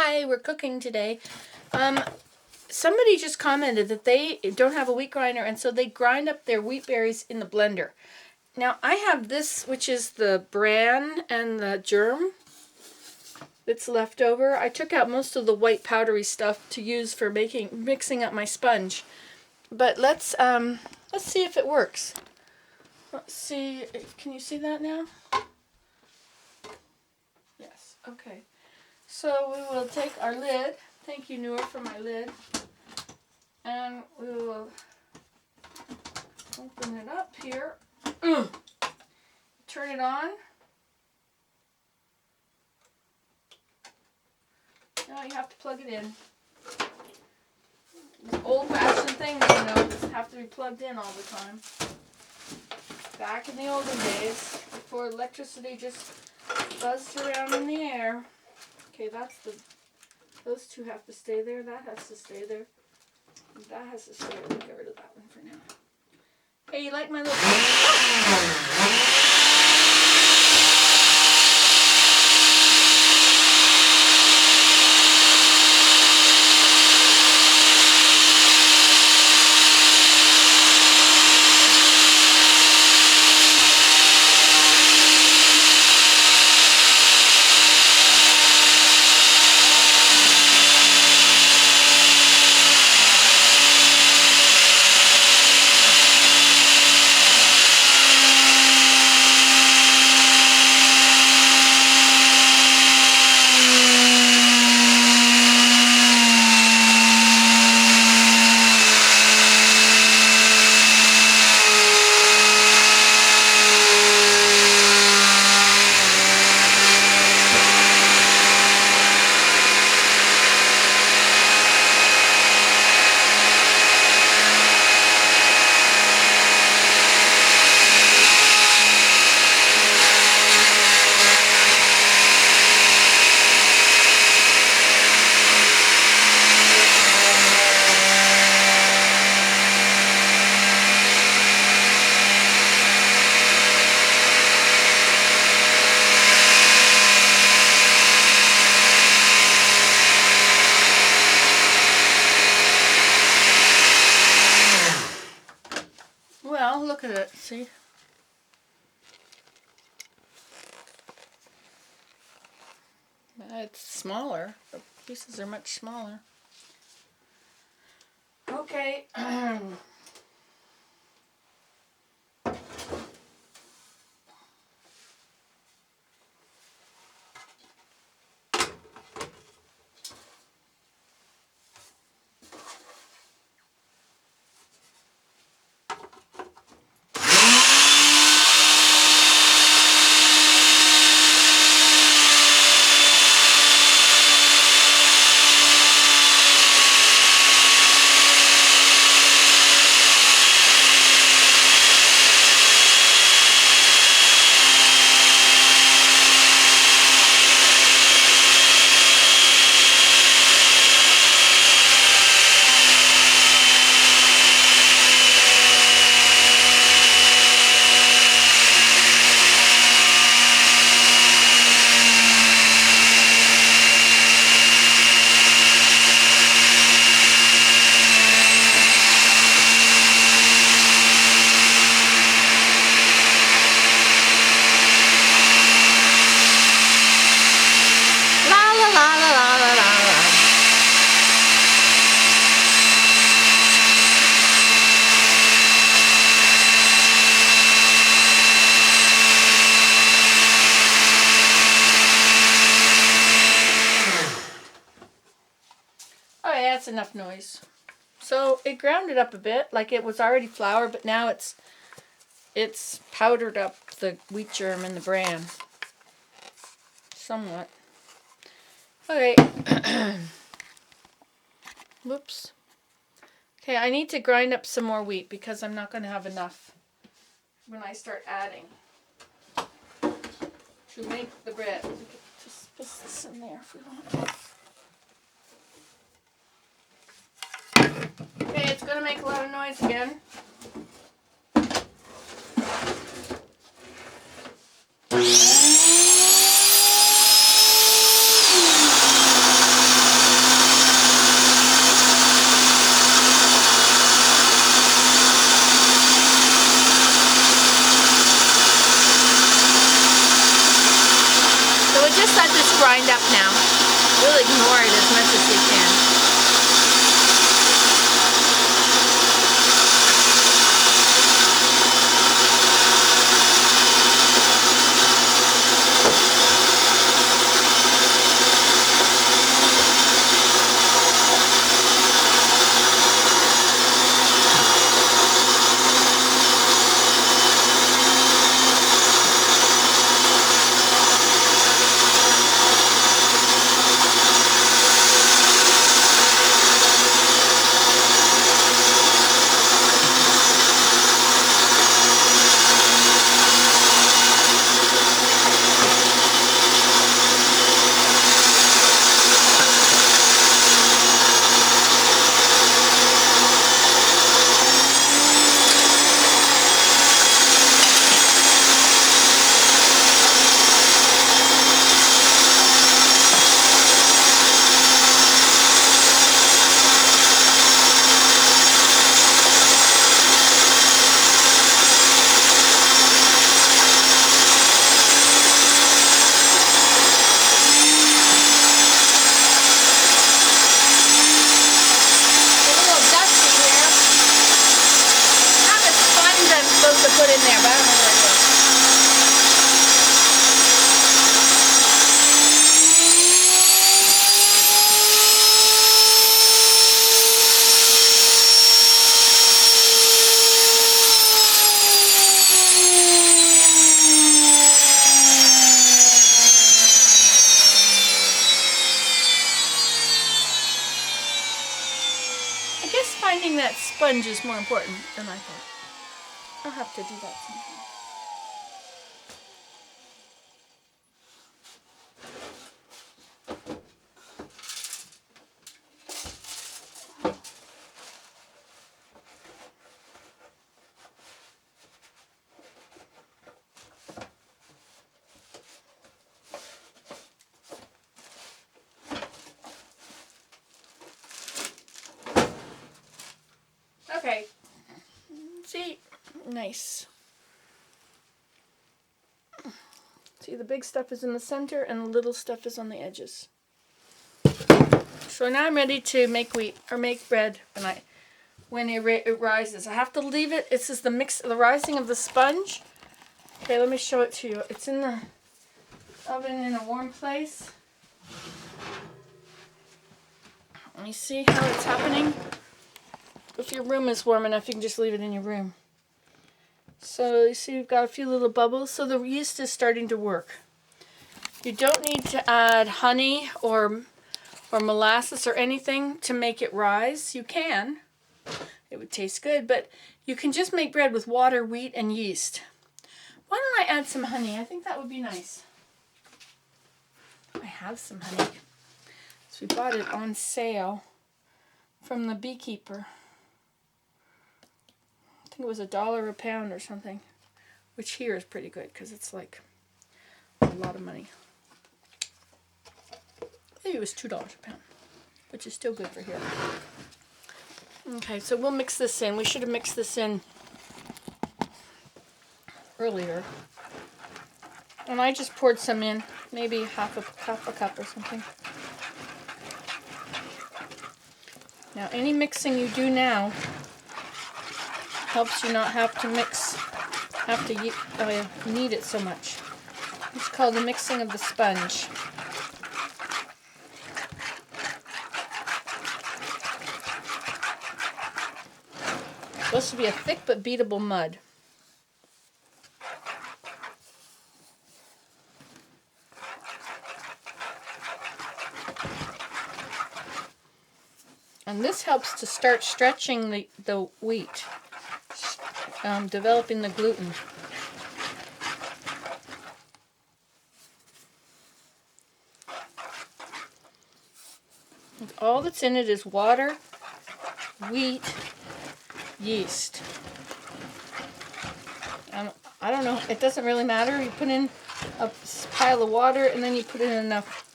Hi, we're cooking today. Somebody just commented that they don't have a wheat grinder, and so they grind up their wheat berries in the blender. Now, I have this, which is the bran and the germ that's left over. I took out most of the white powdery stuff to use for mixing up my sponge. But let's see if it works. Let's see. Can you see that now? Yes. Okay. So we will take our lid. Thank you, Noor, for my lid. And we will open it up here. Turn it on. Now you have to plug it in. This old-fashioned thing, doesn't have to be plugged in all the time. Back in the olden days, before electricity just buzzed around in the air. Okay, those two have to stay there. That has to stay there. That has to stay there. We'll get rid of that one for now. Hey, you like my little... Well, look at it, see? It's smaller. The pieces are much smaller. Okay. That's enough noise. So it ground it up a bit, like it was already flour, but now it's powdered up the wheat germ and the bran. Somewhat. Okay. Whoops. Okay, I need to grind up some more wheat because I'm not going to have enough when I start adding to make the bread. Just put this in there if we want. Okay, it's going to make a lot of noise again. finding that sponge is more important than I thought. I'll have to do that sometime. Okay. See? Nice. See, the big stuff is in the center and the little stuff is on the edges. So now I'm ready to make wheat or make bread when it rises. I have to leave it. This is the rising of the sponge. Okay, let me show it to you. It's in the oven in a warm place. Let me see how it's happening. If your room is warm enough, you can just leave it in your room. So you see we've got a few little bubbles. So the yeast is starting to work. You don't need to add honey or molasses or anything to make it rise. You can. It would taste good, but you can just make bread with water, wheat, and yeast. Why don't I add some honey? I think that would be nice. I have some honey. So we bought it on sale from the beekeeper. I think it was $1 a pound or something, which here is pretty good because it's like a lot of money. Maybe it was $2 a pound, which is still good for here. Okay, so we'll mix this in. We should have mixed this in earlier. And I just poured some in, maybe half a cup or something. Now, any mixing you do now helps you not have to knead it so much. It's called the mixing of the sponge. It's supposed to be a thick but beatable mud. And this helps to start stretching the wheat, developing the gluten. All that's in it is water, wheat, yeast. I don't know, it doesn't really matter. You put in a pile of water and then you put in enough